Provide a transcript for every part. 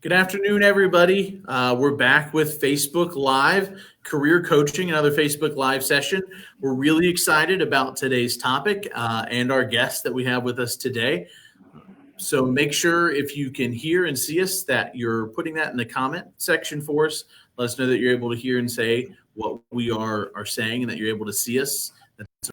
Good afternoon, everybody. We're back with Facebook Live, career coaching, another Facebook Live session. We're really excited about today's topic and our guest that we have with us today. So make sure if you can hear and see us that you're putting that in the comment section for us. Let us know that you're able to hear and say what we are saying and that you're able to see us. That's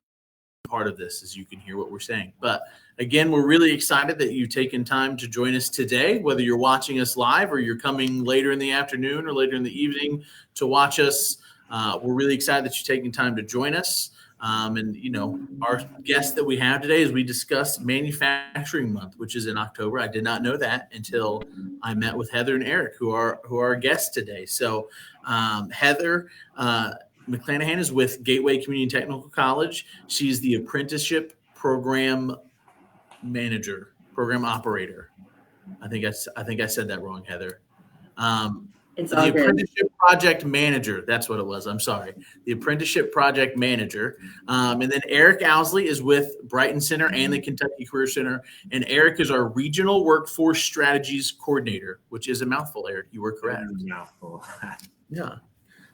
part of this is you can hear what we're saying. But again, we're really excited that you've taken time to join us today, whether you're watching us live or you're coming later in the afternoon or later in the evening to watch us. We're really excited that you're taking time to join us. Our guest that we have today is we discuss Manufacturing Month, which is in October. I did not know that until I met with Heather and Eric, who are our guests today. So Heather McClanahan is with Gateway Community Technical College. She's the apprenticeship program operator. I think I said that wrong, Heather. It's the all good. apprenticeship project manager. That's what it was. I'm sorry. The apprenticeship project manager. And then Eric Owsley is with Brighton Center and the Kentucky Career Center. And Eric is our regional workforce strategies coordinator, which is a mouthful, Eric. You were correct. Mouthful. Yeah.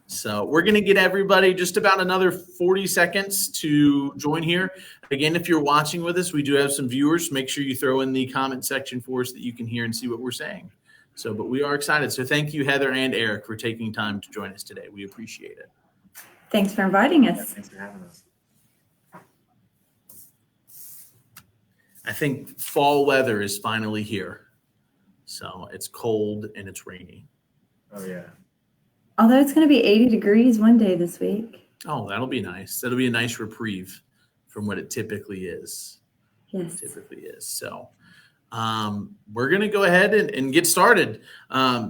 So we're going to get everybody just about another 40 seconds to join here. Again, if you're watching with us, we do have some viewers. Make sure you throw in the comment section for us that you can hear and see what we're saying. So, but we are excited. So thank you, Heather and Eric, for taking time to join us today. We appreciate it. Thanks for inviting us. Yeah, thanks for having us. I think fall weather is finally here. So it's cold and it's rainy. Oh, yeah. Although it's going to be 80 degrees one day this week. Oh, that'll be nice. That'll be a nice reprieve from what it typically is. Yes. So we're going to go ahead and get started.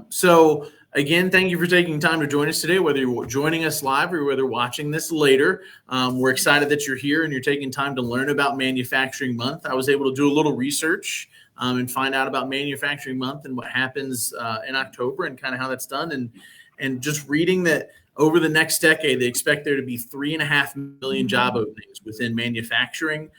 So again, thank you for taking time to join us today, whether you're joining us live or whether watching this later. We're excited that you're here and you're taking time to learn about Manufacturing Month. I was able to do a little research and find out about Manufacturing Month and what happens in October and kind of how that's done. And just reading that over the next decade, they expect there to be 3.5 million job openings within manufacturing.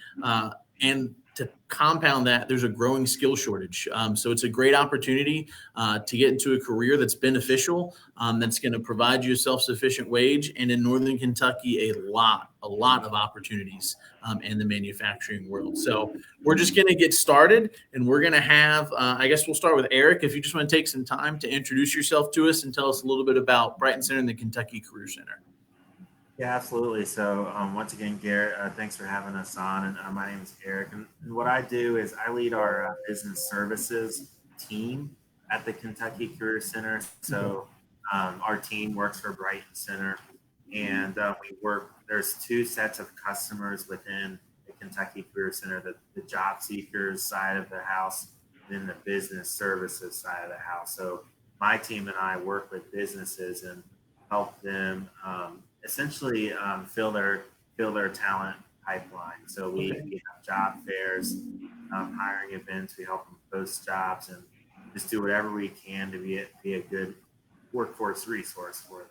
And to compound that, there's a growing skill shortage. So it's a great opportunity to get into a career that's beneficial, that's going to provide you a self-sufficient wage. And in Northern Kentucky, a lot of opportunities in the manufacturing world. So we're just going to get started, and we're going to have, I guess we'll start with Eric. If you just want to take some time to introduce yourself to us and tell us a little bit about Brighton Center and the Kentucky Career Center. Yeah, absolutely. So once again, Garrett, thanks for having us on. And my name is Eric. And what I do is I lead our business services team at the Kentucky Career Center. So our team works for Brighton Center. And there's two sets of customers within the Kentucky Career Center, the job seekers side of the house, then the business services side of the house. So my team and I work with businesses and help them essentially fill their talent pipeline. So we have job fairs, hiring events. We help them post jobs and just do whatever we can to be a good workforce resource for them.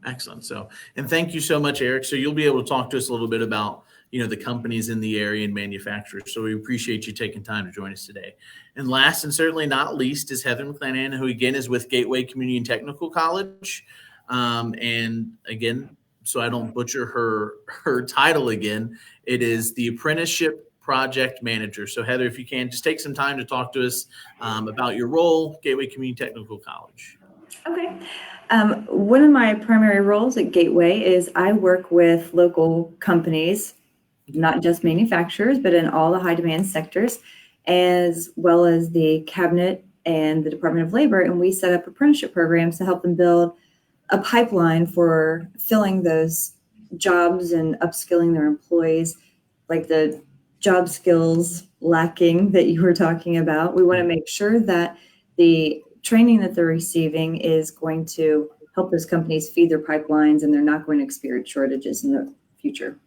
Excellent. So, and thank you so much, Eric. So you'll be able to talk to us a little bit about, the companies in the area and manufacturers. So we appreciate you taking time to join us today. And last and certainly not least is Heather McClanahan, who again is with Gateway Community and Technical College. And again, so I don't butcher her title again, it is the Apprenticeship Project Manager. So Heather, if you can, just take some time to talk to us about your role, Gateway Community Technical College. Okay. One of my primary roles at Gateway is I work with local companies, not just manufacturers, but in all the high demand sectors, as well as the cabinet and the Department of Labor. And we set up apprenticeship programs to help them build a pipeline for filling those jobs and upskilling their employees, like the job skills lacking that you were talking about. We want to make sure that the training that they're receiving is going to help those companies feed their pipelines and they're not going to experience shortages in the future.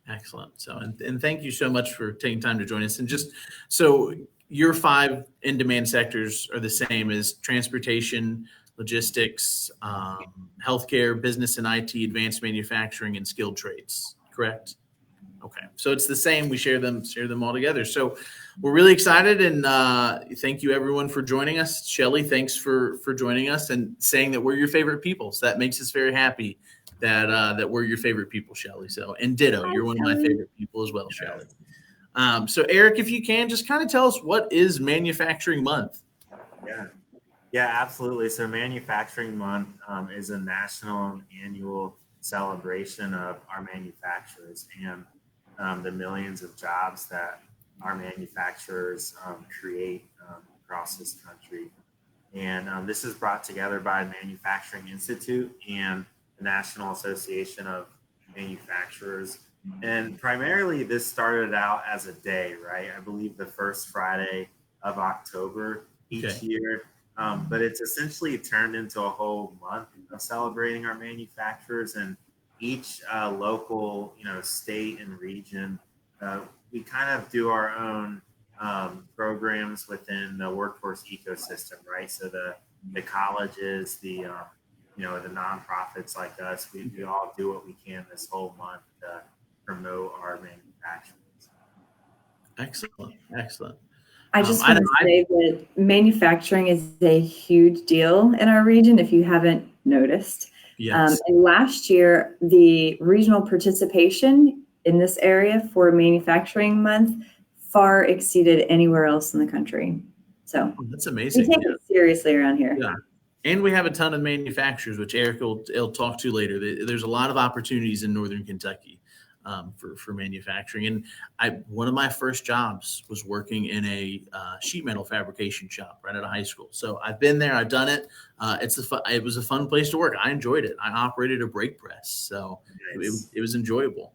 Excellent. So, and thank you so much for taking time to join us. And just so your 5 in-demand sectors are the same as transportation, logistics, healthcare, business and IT, advanced manufacturing, and skilled trades, correct? Okay, so it's the same. We share them all together. So we're really excited, and thank you everyone for joining us. Shelly, thanks for joining us and saying that we're your favorite people. So that makes us very happy that we're your favorite people, Shelly. So, and ditto, you're one of my favorite people as well, Shelly. So Eric, if you can just kind of tell us, what is Manufacturing Month? Yeah, absolutely. So Manufacturing Month is a national and annual celebration of our manufacturers and the millions of jobs that our manufacturers create across this country. And this is brought together by Manufacturing Institute and the National Association of Manufacturers. And primarily, this started out as a day, right? I believe the first Friday of October each year. But it's essentially turned into a whole month of celebrating our manufacturers, and each local, state and region, we kind of do our own programs within the workforce ecosystem, right? So the colleges, the the nonprofits like us, we all do what we can this whole month to promote our manufacturers. Excellent. I just want to say that manufacturing is a huge deal in our region, if you haven't noticed. Yes. And last year, the regional participation in this area for Manufacturing Month far exceeded anywhere else in the country. So that's amazing. We take it seriously around here. Yeah. And we have a ton of manufacturers, which Eric will talk to later. There's a lot of opportunities in Northern Kentucky for manufacturing. And one of my first jobs was working in a sheet metal fabrication shop right out of high school. So I've been there, I've done it. It was a fun place to work. I enjoyed it. I operated a brake press, so nice. it was enjoyable.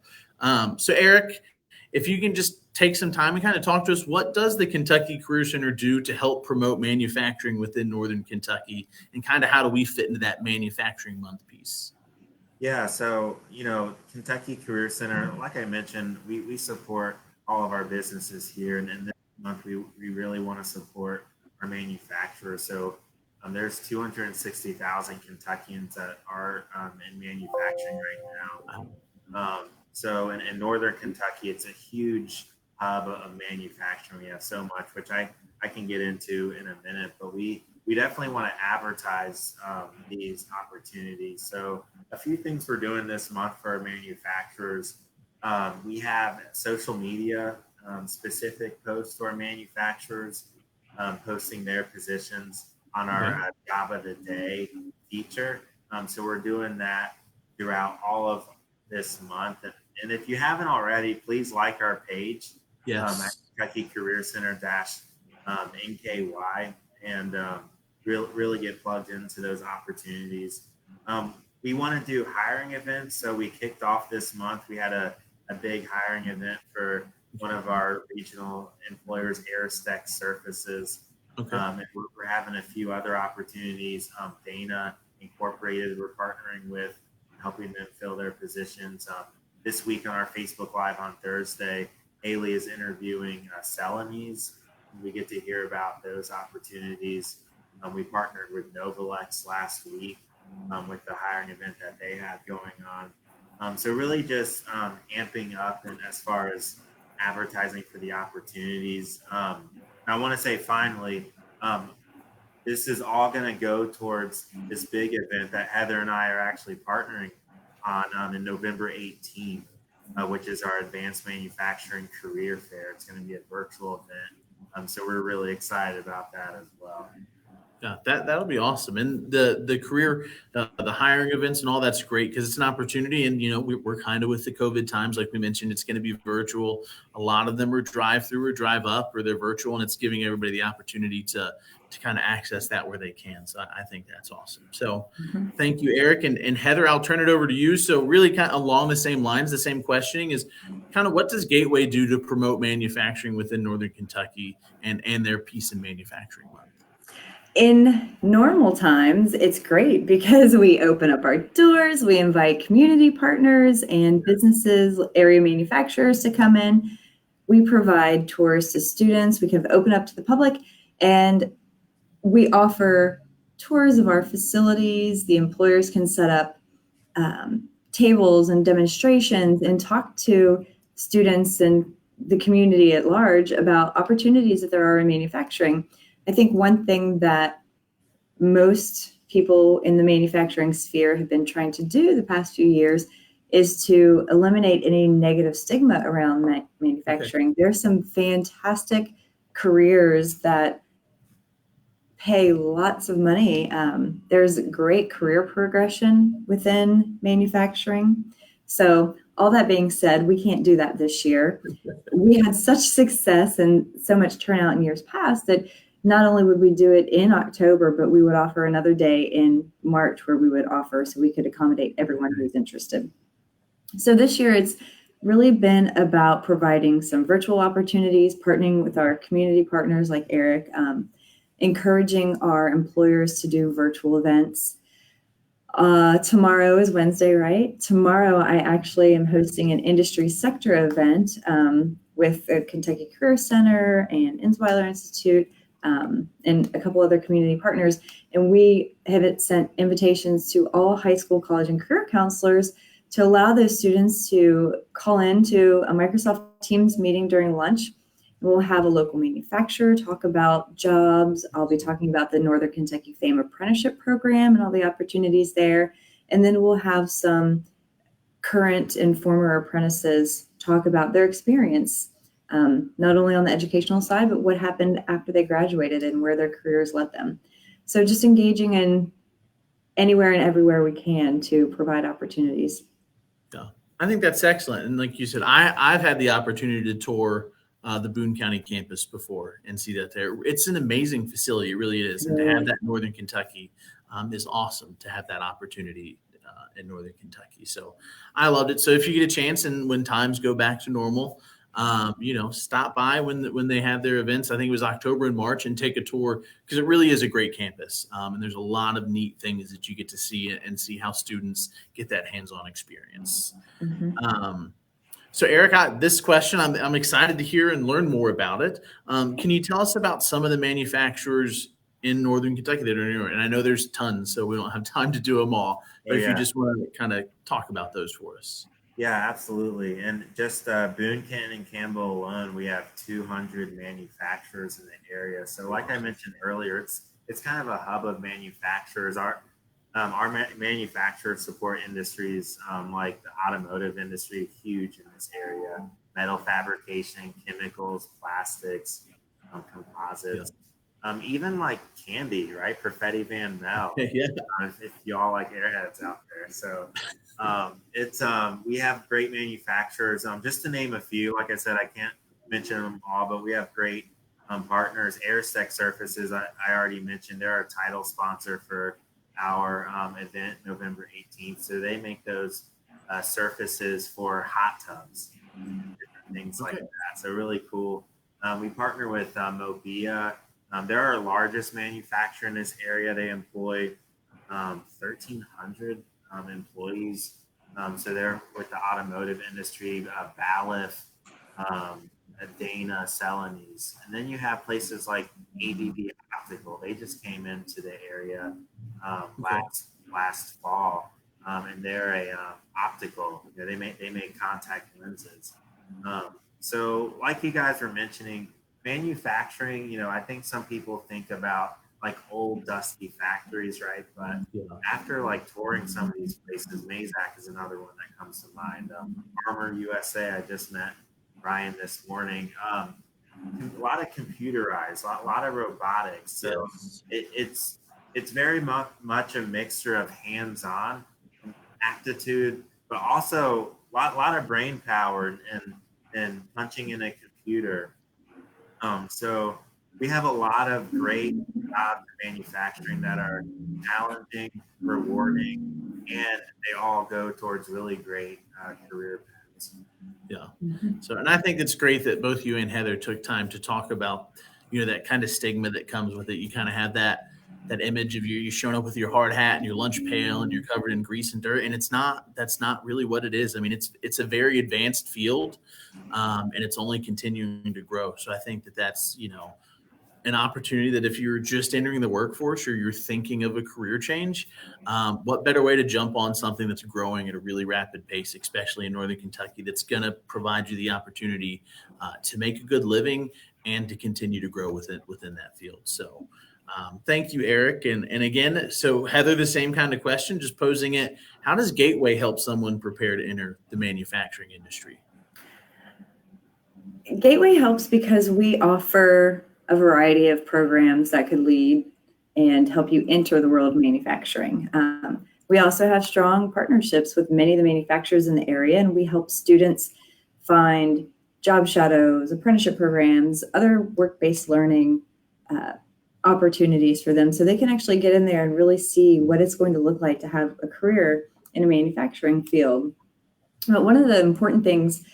So Eric, if you can just take some time and kind of talk to us, what does the Kentucky Career Center do to help promote manufacturing within Northern Kentucky, and kind of how do we fit into that Manufacturing Month piece? Yeah, so, Kentucky Career Center, like I mentioned, we support all of our businesses here. And this month, we really want to support our manufacturers. So there's 260,000 Kentuckians that are in manufacturing right now. So in Northern Kentucky, it's a huge hub of manufacturing. We have so much, which I can get into in a minute, but we definitely want to advertise these opportunities. So a few things we're doing this month for our manufacturers. We have social media specific posts to our manufacturers posting their positions on our Job of the Day feature. So we're doing that throughout all of this month. And if you haven't already, please like our page at Kentucky Career Center NKY and really get plugged into those opportunities. We want to do hiring events. So we kicked off this month. We had a big hiring event for one of our regional employers, Aerostech Surfaces. And we're having a few other opportunities. Dana Incorporated, we're partnering with, helping them fill their positions. This week on our Facebook Live on Thursday, Haley is interviewing Celanese. We get to hear about those opportunities. We partnered with Novalex last week with the hiring event that they have going on. So really just amping up and as far as advertising for the opportunities. I want to say finally, this is all going to go towards this big event that Heather and I are actually partnering on in November 18th, which is our Advanced Manufacturing Career Fair. It's going to be a virtual event. So we're really excited about that as well. Yeah, that'll be awesome. And the career, the hiring events and all that's great because it's an opportunity. And, we're kind of with the COVID times, like we mentioned, it's going to be virtual. A lot of them are drive through or drive up or they're virtual, and it's giving everybody the opportunity to kind of access that where they can. So I think that's awesome. So Thank you, Eric. And Heather, I'll turn it over to you. So really kind of along the same lines, the same questioning is kind of what does Gateway do to promote manufacturing within Northern Kentucky and their piece in Manufacturing Month? In normal times, it's great because we open up our doors, we invite community partners and businesses, area manufacturers to come in. We provide tours to students. We can open up to the public, and we offer tours of our facilities. The employers can set up tables and demonstrations and talk to students and the community at large about opportunities that there are in manufacturing. I think one thing that most people in the manufacturing sphere have been trying to do the past few years is to eliminate any negative stigma around manufacturing. Okay. There's some fantastic careers that pay lots of money. There's great career progression within manufacturing. So all that being said, we can't do that this year. We had such success and so much turnout in years past that not only would we do it in October, but we would offer another day in March where we would offer so we could accommodate everyone who's interested. So this year it's really been about providing some virtual opportunities, partnering with our community partners like Eric, encouraging our employers to do virtual events. Tomorrow is Wednesday, right? Tomorrow I actually am hosting an industry sector event with the Kentucky Career Center and Insweiler Institute and a couple other community partners. And we have sent invitations to all high school, college, and career counselors to allow those students to call in to a Microsoft Teams meeting during lunch. We'll have a local manufacturer talk about jobs. I'll be talking about the Northern Kentucky FAME Apprenticeship Program and all the opportunities there. And then we'll have some current and former apprentices talk about their experience, not only on the educational side, but what happened after they graduated and where their careers led them. So just engaging in anywhere and everywhere we can to provide opportunities. Yeah, I think that's excellent. And like you said, I've had the opportunity to tour the Boone County campus before and see that there. It's an amazing facility. It really is. And to have that in Northern Kentucky is awesome to have that opportunity in Northern Kentucky. So I loved it. So if you get a chance and when times go back to normal, stop by when they have their events. I think it was October and March, and take a tour because it really is a great campus. And there's a lot of neat things that you get to see and see how students get that hands-on experience. Mm-hmm. So Eric, this question, I'm excited to hear and learn more about it. Can you tell us about some of the manufacturers in Northern Kentucky that are near? And I know there's tons, so we don't have time to do them all. But if you just want to kind of talk about those for us. Yeah, absolutely. And just Boone, Canton, and Campbell alone, we have 200 manufacturers in the area. So like I mentioned earlier, it's kind of a hub of manufacturers. Our manufacturers support industries like the automotive industry, huge in this area, metal fabrication, chemicals, plastics, composites, even like candy, right? Perfetti Van Mel. Yeah. If y'all like airheads out there. So we have great manufacturers. Just to name a few, like I said, I can't mention them all, but we have great partners. Airstech Surfaces, I already mentioned, they're our title sponsor for our event November 18th. So they make those surfaces for hot tubs, different things like that. So really cool. We partner with Mobia. They're our largest manufacturer in this area. They employ 1,300 employees. So they're with the automotive industry, Balif, Dana, Celanese. And then you have places like ABB Optical. They just came into the area last fall, and they're a optical. They make contact lenses. So like you guys were mentioning, manufacturing, I think some people think about like old dusty factories, right? But after like touring some of these places, Mazak is another one that comes to mind. Armor USA, I just met Ryan this morning. A lot of computerized, a lot of robotics. So it's very much a mixture of hands-on aptitude, but also a lot of brain power and punching in a computer. So we have a lot of great jobs in manufacturing that are challenging, rewarding, and they all go towards really great career paths. Yeah. So, and I think it's great that both you and Heather took time to talk about, that kind of stigma that comes with it. You kind of have that image of you showing up with your hard hat and your lunch pail and you're covered in grease and dirt. And that's not really what it is. I mean, it's a very advanced field, and it's only continuing to grow. So I think that's, an opportunity that if you're just entering the workforce or you're thinking of a career change, what better way to jump on something that's growing at a really rapid pace, especially in Northern Kentucky, that's going to provide you the opportunity to make a good living and to continue to grow within that field. So thank you, Eric. And again, so Heather, the same kind of question, just posing it. How does Gateway help someone prepare to enter the manufacturing industry? Gateway helps because we offer a variety of programs that could lead and help you enter the world of manufacturing. We also have strong partnerships with many of the manufacturers in the area, and we help students find job shadows, apprenticeship programs, other work-based learning opportunities for them so they can actually get in there and really see what it's going to look like to have a career in a manufacturing field. But one of the important things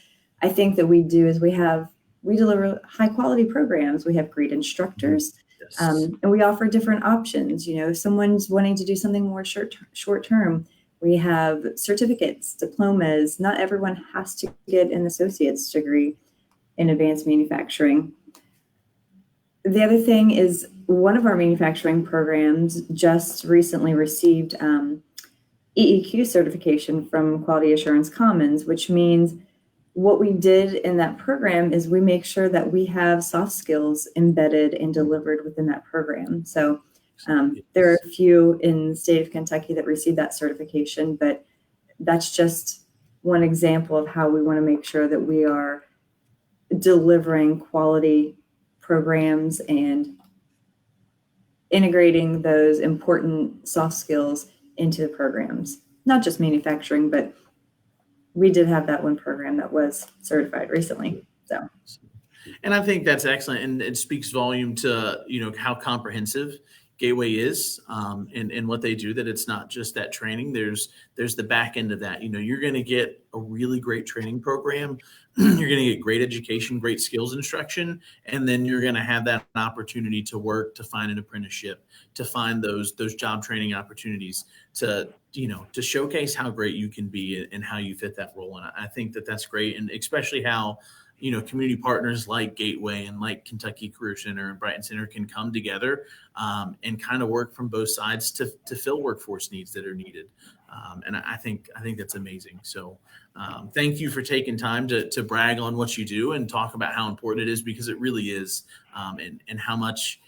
I think that we do is we deliver high quality programs. We have great instructors, Yes. and we offer different options. You know, if someone's wanting to do something more short term, we have certificates, diplomas. Not everyone has to get an associate's degree in advanced manufacturing. The other thing is one of our manufacturing programs just recently received EEQ certification from Quality Assurance Commons, which means what we did in that program is we make sure that we have soft skills embedded and delivered within that program. So there are a few in the state of Kentucky that received that certification, but that's just one example of how we want to make sure that we are delivering quality programs and integrating those important soft skills into the programs, not just manufacturing, but we did have that one program that was certified recently. So, and I think that's excellent, and it speaks volume to how comprehensive Gateway is, and what they do. That it's not just that training. There's the back end of that. You're going to get a really great training program. You're going to get great education, great skills instruction, and then you're going to have that opportunity to work, to find an apprenticeship, to find those job training opportunities, to showcase how great you can be and how you fit that role. And I think that that's great, and especially how community partners like Gateway and like Kentucky Career Center and Brighton Center can come together and kind of work from both sides to fill workforce needs that are needed. And I think that's amazing. So thank you for taking time to brag on what you do and talk about how important it is, because it really is, and how much,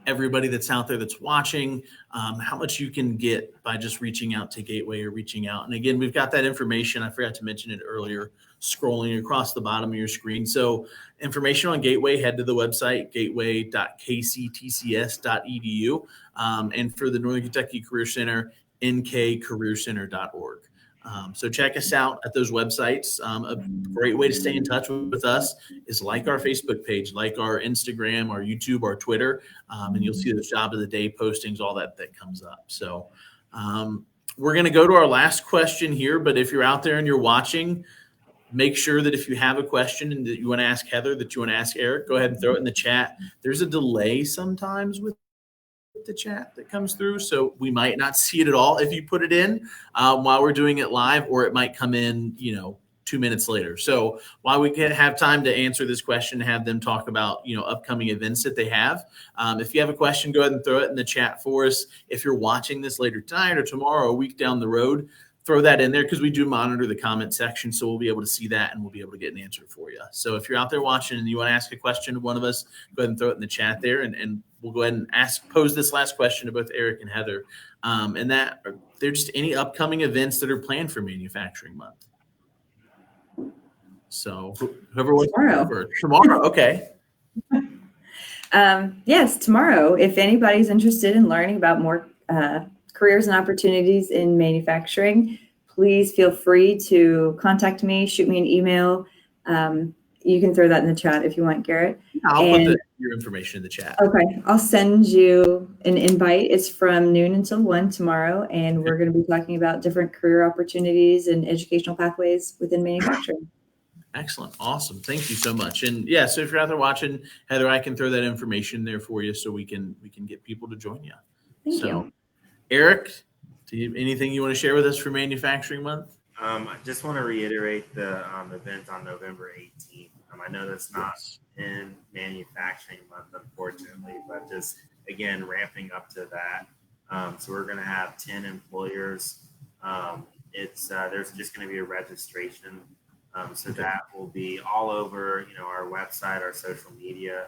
everybody that's out there that's watching, how much you can get by just reaching out to Gateway or reaching out. And again, we've got that information. I forgot to mention it earlier, scrolling across the bottom of your screen. So information on Gateway, head to the website, gateway.kctcs.edu. And for the Northern Kentucky Career Center, nkcareercenter.org. So check us out at those websites. A great way to stay in touch with us is like our Facebook page, like our Instagram, our YouTube, our Twitter, and you'll see the job of the day postings, all that comes up. So we're going to go to our last question here, but if you're out there and you're watching, make sure that if you have a question and that you want to ask Heather, that you want to ask Eric, go ahead and throw it in the chat. There's a delay sometimes with the chat that comes through, so we might not see it at all if you put it in while we're doing it live, or it might come in 2 minutes later. So while we can have time to answer this question, have them talk about upcoming events that they have, if you have a question, go ahead and throw it in the chat for us. If you're watching this later tonight or tomorrow, a week down the road, throw that in there, because we do monitor the comment section, so we'll be able to see that and we'll be able to get an answer for you. So if you're out there watching and you want to ask a question to one of us, go ahead and throw it in the chat there, and we'll go ahead and pose this last question to both Eric and Heather. And that, are there just any upcoming events that are planned for Manufacturing Month? So whoever wants tomorrow, okay. Yes, tomorrow. If anybody's interested in learning about more careers and opportunities in manufacturing, please feel free to contact me, shoot me an email. You can throw that in the chat if you want, Garrett. I'll put your information in the chat. Okay, I'll send you an invite. It's from noon until 1 tomorrow, and we're going to be talking about different career opportunities and educational pathways within manufacturing. Excellent. Awesome. Thank you so much. And yeah, so if you're out there watching, Heather, I can throw that information there for you so we can get people to join you. Thank you. Eric, anything you want to share with us for Manufacturing Month? I just want to reiterate the event on November 18th. I know that's not in manufacturing month, unfortunately, but just again ramping up to that. So we're going to have 10 employers. It's there's just going to be a registration, so Okay. that will be all over our website, our social media.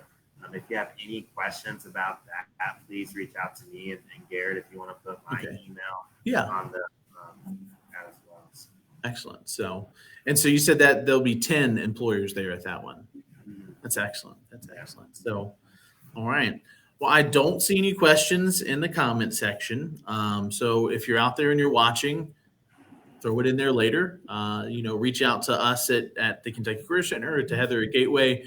If you have any questions about that, please reach out to me and Garrett if you want to put my email Yeah. on the that as well. Excellent. So you said that there'll be 10 employers there at that one. That's excellent. That's excellent. So, all right. Well, I don't see any questions in the comment section. So if you're out there and you're watching, throw it in there later. Reach out to us at the Kentucky Career Center or to Heather at Gateway.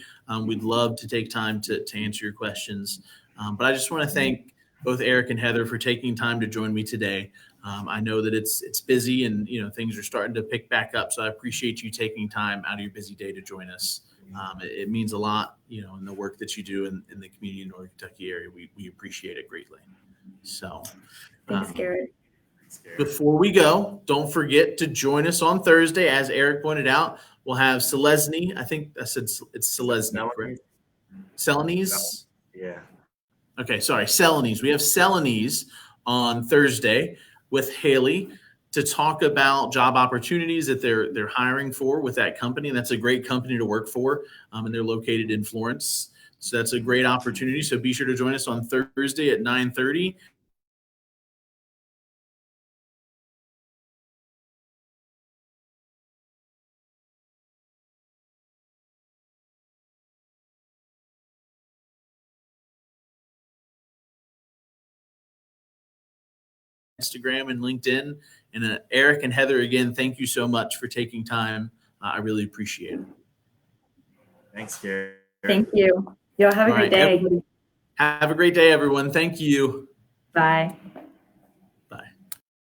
We'd love to take time to answer your questions. But I just want to thank both Eric and Heather for taking time to join me today. I know that it's busy and things are starting to pick back up. So I appreciate you taking time out of your busy day to join us. It means a lot, in the work that you do in the community in Northern Kentucky area. We appreciate it greatly. So, Thanks, Garrett. before we go, don't forget to join us on Thursday. As Eric pointed out, we'll have Selesny. I think I said it's Selesny, correct? Celanese? Yeah. Okay, sorry, Celanese. We have Celanese on Thursday with Haley to talk about job opportunities that they're hiring for with that company. And that's a great company to work for, and they're located in Florence. So that's a great opportunity. So be sure to join us on Thursday at 9:30. Instagram and LinkedIn. And Eric and Heather, again, thank you so much for taking time. I really appreciate it. Thanks, Garrett. Thank you. Y'all have a great day. Have a great day, everyone. Thank you. Bye.